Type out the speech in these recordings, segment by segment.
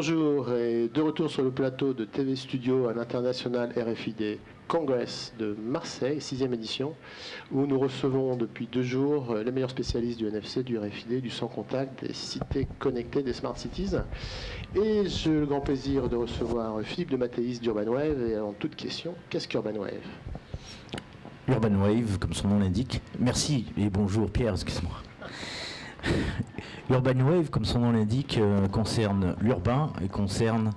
Bonjour et de retour sur le plateau de TV Studio à l'international RFID Congress de Marseille, 6e édition, où nous recevons depuis 2 jours les meilleurs spécialistes du NFC, du RFID, du sans contact, des cités connectées, des smart cities. Et j'ai le grand plaisir de recevoir Philippe de Mathéis d'Urban Wave. Et avant toute question, qu'est-ce qu'Urban Wave ? Urban Wave, comme son nom l'indique. Merci et bonjour Pierre, excuse-moi. Urban Wave, comme son nom l'indique, concerne l'urbain et concerne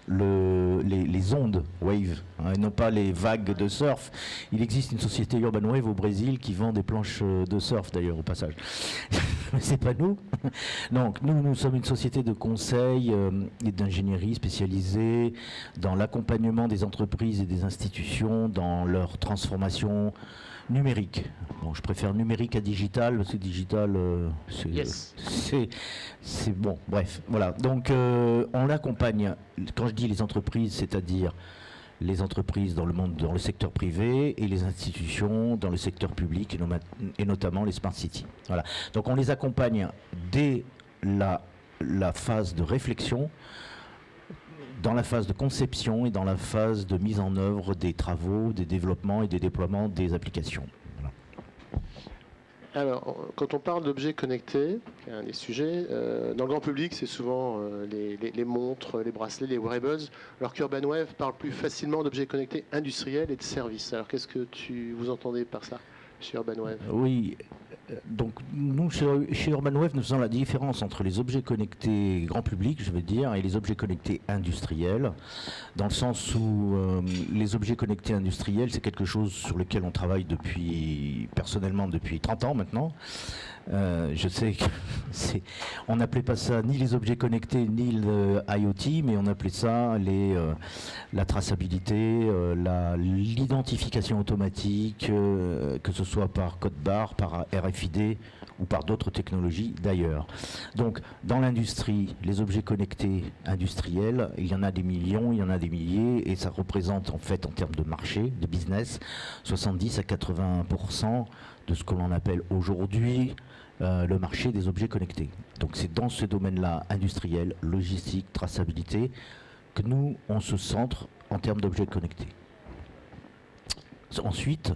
les ondes wave, hein, et non pas les vagues de surf. Il existe une société Urban Wave au Brésil qui vend des planches de surf d'ailleurs au passage. Mais c'est pas nous. Donc nous sommes une société de conseil et d'ingénierie spécialisée dans l'accompagnement des entreprises et des institutions dans leur transformation numérique. Bon, je préfère numérique à digital, parce que digital, c'est bon, bref, voilà. Donc, on l'accompagne, quand je dis les entreprises, c'est-à-dire les entreprises dans le monde, dans le secteur privé, et les institutions dans le secteur public, et notamment les smart cities. Voilà. Donc, on les accompagne dès la phase de réflexion, dans la phase de conception et dans la phase de mise en œuvre des travaux, des développements et des déploiements des applications. Voilà. Alors, quand on parle d'objets connectés, il y a un des sujets, dans le grand public, c'est souvent les montres, les bracelets, les wearables, alors qu'Urban Wave parle plus facilement d'objets connectés industriels et de services. Alors, qu'est-ce que vous entendez par ça chez Urban Wave ? Oui. Donc nous, chez Urban Wave, nous faisons la différence entre les objets connectés grand public, je veux dire, et les objets connectés industriels, dans le sens où les objets connectés industriels, c'est quelque chose sur lequel on travaille personnellement depuis 30 ans maintenant. Je sais que on n'appelait pas ça ni les objets connectés ni le IoT, mais on appelait ça la traçabilité, l'identification automatique, que ce soit par code barre, par RFID ou par d'autres technologies d'ailleurs. Donc dans l'industrie, les objets connectés industriels, il y en a des millions, il y en a des milliers, et ça représente en fait en termes de marché, de business, 70 à 80% de ce que l'on appelle aujourd'hui le marché des objets connectés. Donc c'est dans ce domaine-là, industriel, logistique, traçabilité, que nous, on se centre en termes d'objets connectés. Ensuite,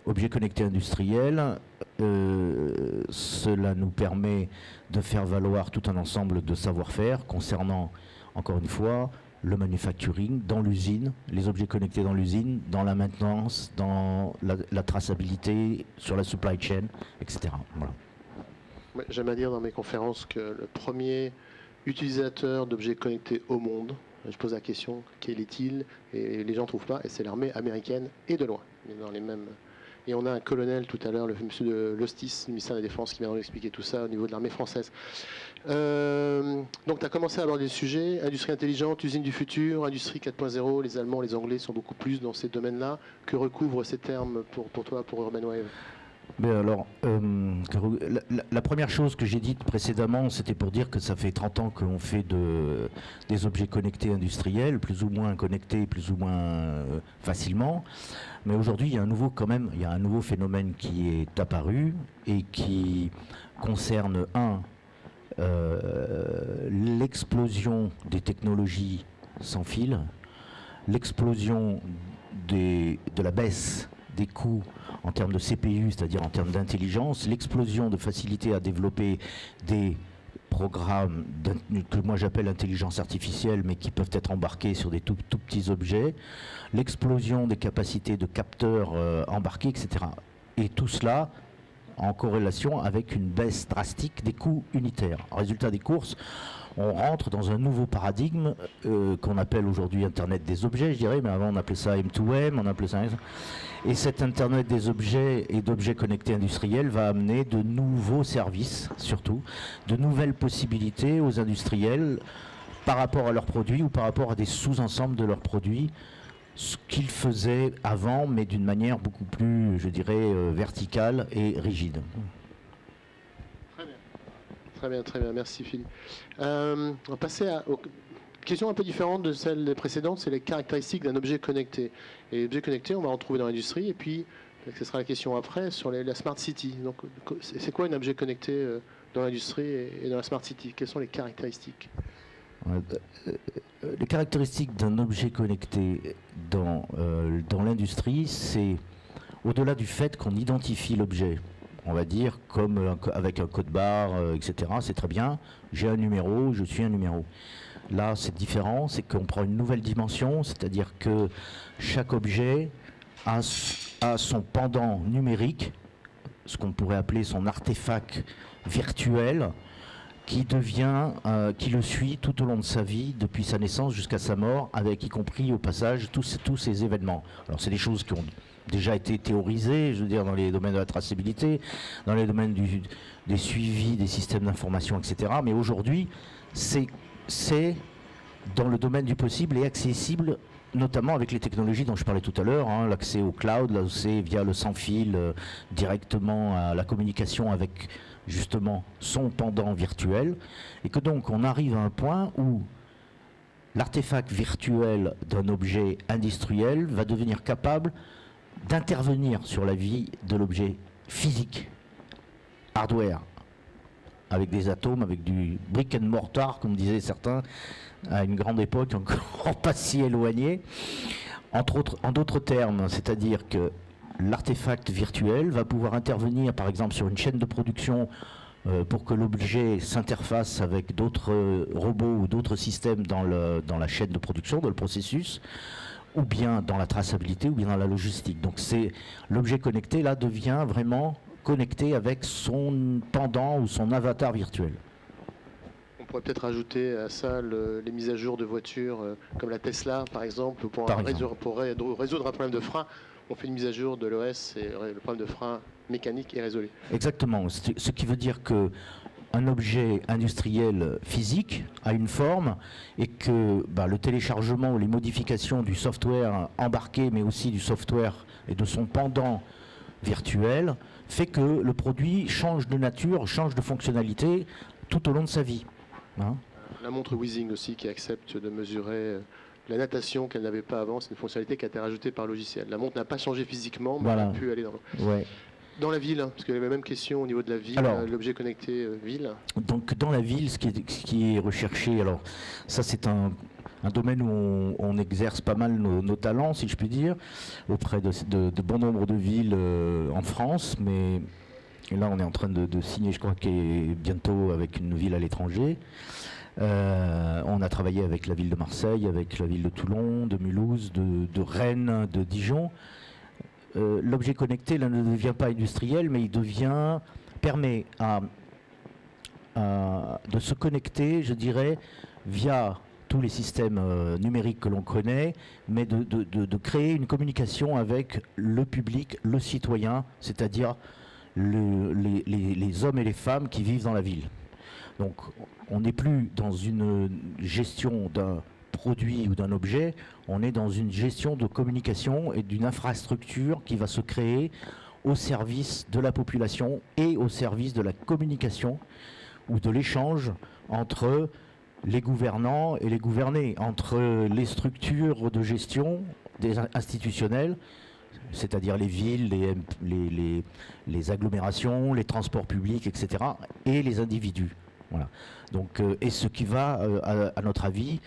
objets connectés industriels, cela nous permet de faire valoir tout un ensemble de savoir-faire concernant, encore une fois, le manufacturing, dans l'usine, les objets connectés dans l'usine, dans la maintenance, dans la traçabilité, sur la supply chain, etc. Voilà. J'aime à dire dans mes conférences que le premier utilisateur d'objets connectés au monde, je pose la question, quel est-il ? Et les gens ne trouvent pas, et c'est l'armée américaine, et de loin. Mais dans les mêmes... Et on a un colonel tout à l'heure, le monsieur de l'Hostis, du ministère de la Défense, qui vient nous expliquer tout ça au niveau de l'armée française. Donc tu as commencé à aborder le sujet, industrie intelligente, usine du futur, industrie 4.0, les Allemands, les Anglais sont beaucoup plus dans ces domaines-là. Que recouvrent ces termes pour toi, pour Urban Wave ? Mais alors, la première chose que j'ai dite précédemment, c'était pour dire que ça fait 30 ans qu'on fait des objets connectés industriels, plus ou moins connectés, plus ou moins facilement. Mais aujourd'hui, il y a un nouveau phénomène qui est apparu et qui concerne l'explosion des technologies sans fil, l'explosion de la baisse des coûts en termes de CPU, c'est-à-dire en termes d'intelligence, l'explosion de facilité à développer des programmes que moi j'appelle intelligence artificielle, mais qui peuvent être embarqués sur des tout petits objets, l'explosion des capacités de capteurs embarqués, etc. Et tout cela en corrélation avec une baisse drastique des coûts unitaires. Résultat des courses, on rentre dans un nouveau paradigme qu'on appelle aujourd'hui Internet des objets, je dirais, mais avant on appelait ça M2M, on appelait ça... Et cet Internet des objets et d'objets connectés industriels va amener de nouveaux services, surtout, de nouvelles possibilités aux industriels par rapport à leurs produits ou par rapport à des sous-ensembles de leurs produits, ce qu'ils faisaient avant, mais d'une manière beaucoup plus, je dirais, verticale et rigide. Très bien, merci Philippe. On va passer aux questions un peu différentes de celles des précédentes, c'est les caractéristiques d'un objet connecté. Et l'objet connecté, on va en trouver dans l'industrie, et puis ce sera la question après sur la Smart City. Donc, c'est quoi un objet connecté dans l'industrie et dans la Smart City? Quelles sont les caractéristiques? Les caractéristiques d'un objet connecté dans l'industrie, c'est au-delà du fait qu'on identifie l'objet, on va dire comme avec un code barre, etc. C'est très bien, j'ai un numéro, je suis un numéro. Là, c'est différent, c'est qu'on prend une nouvelle dimension, c'est-à-dire que chaque objet a son pendant numérique, ce qu'on pourrait appeler son artefact virtuel, qui le suit tout au long de sa vie, depuis sa naissance jusqu'à sa mort, avec y compris au passage tous ces événements. Alors c'est des choses qui ont déjà été théorisées, je veux dire, dans les domaines de la traçabilité, dans les domaines des suivis des systèmes d'information, etc. Mais aujourd'hui, c'est dans le domaine du possible et accessible, notamment avec les technologies dont je parlais tout à l'heure, hein, l'accès au cloud, l'accès via le sans-fil directement à la communication avec justement son pendant virtuel, et que donc on arrive à un point où l'artefact virtuel d'un objet industriel va devenir capable d'intervenir sur la vie de l'objet physique, hardware, avec des atomes, avec du brick and mortar, comme disaient certains, à une grande époque encore pas si éloignée. En d'autres termes, c'est-à-dire que l'artefact virtuel va pouvoir intervenir par exemple sur une chaîne de production pour que l'objet s'interface avec d'autres robots ou d'autres systèmes dans la chaîne de production, dans le processus, ou bien dans la traçabilité, ou bien dans la logistique. Donc l'objet connecté là devient vraiment connecté avec son pendant ou son avatar virtuel. On pourrait peut-être ajouter à ça les mises à jour de voitures comme la Tesla par exemple, pour résoudre un problème de frein. On fait une mise à jour de l'OS et le problème de frein mécanique est résolu. Exactement, ce qui veut dire qu'un objet industriel physique a une forme et que le téléchargement ou les modifications du software embarqué, mais aussi du software et de son pendant virtuel, fait que le produit change de nature, change de fonctionnalité tout au long de sa vie. Hein ? La montre Weezing aussi qui accepte de mesurer la natation qu'elle n'avait pas avant, c'est une fonctionnalité qui a été rajoutée par logiciel. La montre n'a pas changé physiquement, mais voilà. Elle a pu aller dans la ville, parce qu'il y avait la même question au niveau de la ville, l'objet connecté ville. Donc dans la ville, ce qui est recherché, alors ça c'est un domaine où on exerce pas mal nos talents, si je puis dire, auprès de bon nombre de villes en France, mais là on est en train de signer, je crois, bientôt avec une ville à l'étranger. On a travaillé avec la ville de Marseille, avec la ville de Toulon, de Mulhouse, de Rennes, de Dijon. L'objet connecté là, ne devient pas industriel, mais il permet de se connecter, je dirais, via tous les systèmes numériques que l'on connaît, mais de créer une communication avec le public, le citoyen, c'est-à-dire les hommes et les femmes qui vivent dans la ville. Donc on n'est plus dans une gestion d'un produit ou d'un objet, on est dans une gestion de communication et d'une infrastructure qui va se créer au service de la population et au service de la communication ou de l'échange entre les gouvernants et les gouvernés, entre les structures de gestion institutionnelles, c'est-à-dire les villes, les agglomérations, les transports publics, etc., et les individus. Voilà. Donc, et ce qui va, à notre avis,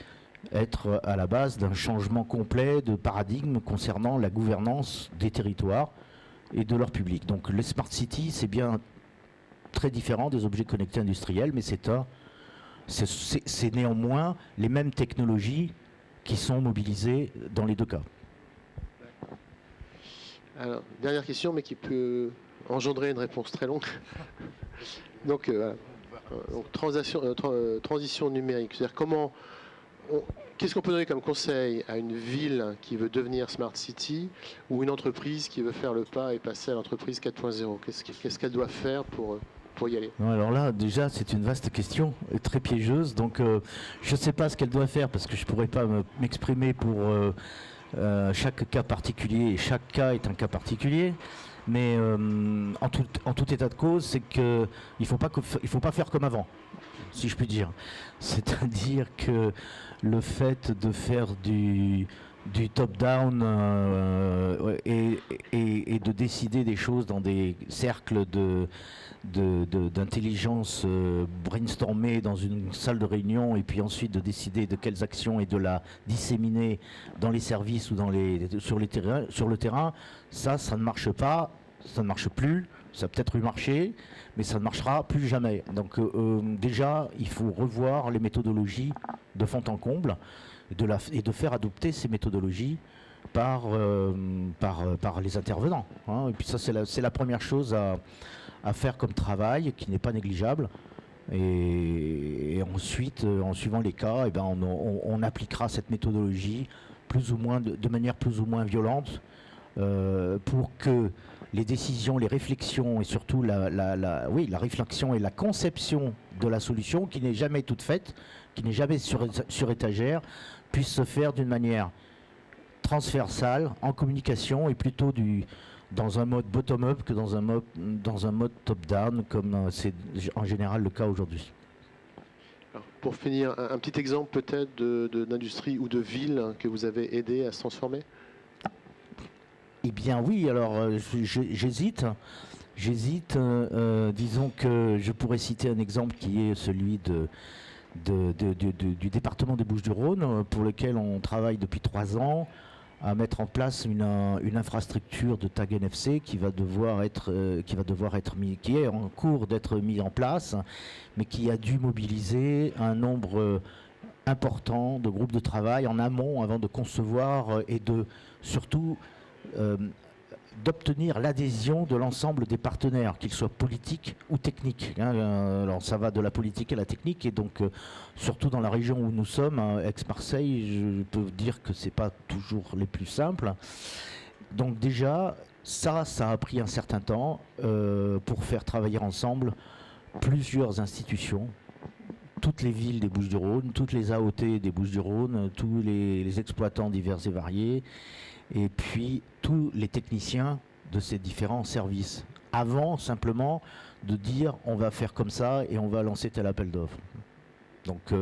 être à la base d'un changement complet de paradigme concernant la gouvernance des territoires et de leur public. Donc les Smart Cities, c'est bien très différent des objets connectés industriels, mais c'est néanmoins les mêmes technologies qui sont mobilisées dans les deux cas. Alors, dernière question, mais qui peut engendrer une réponse très longue. Donc, transition numérique, c'est-à-dire qu'est-ce qu'on peut donner comme conseil à une ville qui veut devenir Smart City ou une entreprise qui veut faire le pas et passer à l'entreprise 4.0 ? Qu'est-ce qu'elle doit faire pour y aller ? Alors là, déjà, c'est une vaste question, très piégeuse. Donc, je ne sais pas ce qu'elle doit faire parce que je ne pourrais pas m'exprimer pour chaque cas particulier. Et chaque cas est un cas particulier. Mais en tout état de cause, c'est qu'il ne faut pas faire comme avant, si je puis dire. C'est-à-dire que le fait de faire du top-down et de décider des choses dans des cercles d'intelligence brainstormée dans une salle de réunion et puis ensuite de décider de quelles actions et de la disséminer dans les services ou sur le terrain, ça ne marche pas, ça ne marche plus, ça a peut-être eu marché, mais ça ne marchera plus jamais. Donc déjà, il faut revoir les méthodologies de fond en comble et de faire adopter ces méthodologies par les intervenants. Hein. Et puis ça, c'est la première chose à faire comme travail, qui n'est pas négligeable. Et ensuite, en suivant les cas, eh ben, on appliquera cette méthodologie de manière plus ou moins violente pour que les décisions, les réflexions et surtout la réflexion et la conception de la solution, qui n'est jamais toute faite, qui n'est jamais sur étagère, puisse se faire d'une manière transversale, en communication et plutôt dans un mode bottom-up que dans un mode top-down, comme c'est en général le cas aujourd'hui. Pour finir, un petit exemple peut-être d'industrie ou de ville que vous avez aidé à se transformer? Eh bien oui, alors j'hésite. Disons que je pourrais citer un exemple qui est celui du département des Bouches-du-Rhône, pour lequel on travaille depuis 3 ans à mettre en place une infrastructure de tag NFC qui va devoir être qui est en cours d'être mis en place, mais qui a dû mobiliser un nombre important de groupes de travail en amont avant de concevoir et de surtout d'obtenir l'adhésion de l'ensemble des partenaires, qu'ils soient politiques ou techniques. Alors ça va de la politique à la technique, et donc surtout dans la région où nous sommes, Aix-Marseille, je peux dire que c'est pas toujours les plus simples. Donc déjà, ça a pris un certain temps pour faire travailler ensemble plusieurs institutions, toutes les villes des Bouches-du-Rhône, toutes les AOT des Bouches-du-Rhône, tous les exploitants divers et variés, et puis tous les techniciens de ces différents services, avant simplement de dire on va faire comme ça et on va lancer tel appel d'offres. Donc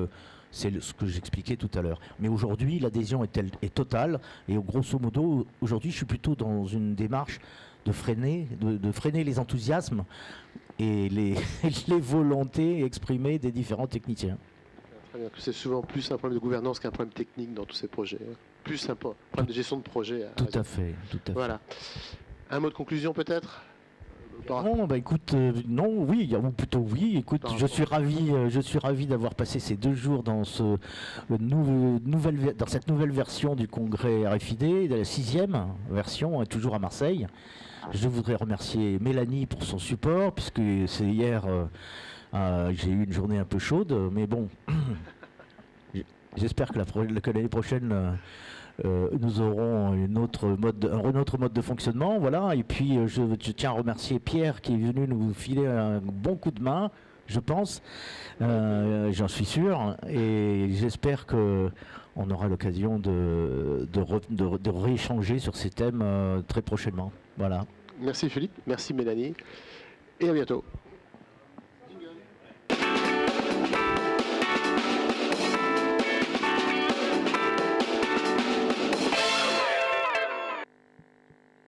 c'est ce que j'expliquais tout à l'heure. Mais aujourd'hui, l'adhésion est totale, et grosso modo, aujourd'hui, je suis plutôt dans une démarche de freiner les enthousiasmes et les volontés exprimées des différents techniciens. C'est souvent plus un problème de gouvernance qu'un problème technique dans tous ces projets. Plus un problème de gestion de projet. Tout à fait. Voilà. Un mot de conclusion peut-être? Non, bah écoute, non, oui, ou plutôt oui. Écoute, je suis ravi d'avoir passé ces 2 jours dans cette nouvelle version du congrès RFID, de la 6e version, toujours à Marseille. Je voudrais remercier Mélanie pour son support, puisque c'est hier. J'ai eu une journée un peu chaude, mais bon, j'espère que l'année prochaine, nous aurons un autre mode de fonctionnement. Voilà. Et puis, je tiens à remercier Pierre qui est venu nous filer un bon coup de main, je pense, j'en suis sûr, et j'espère qu'on aura l'occasion de rééchanger sur ces thèmes très prochainement. Voilà. Merci Philippe, merci Mélanie, et à bientôt.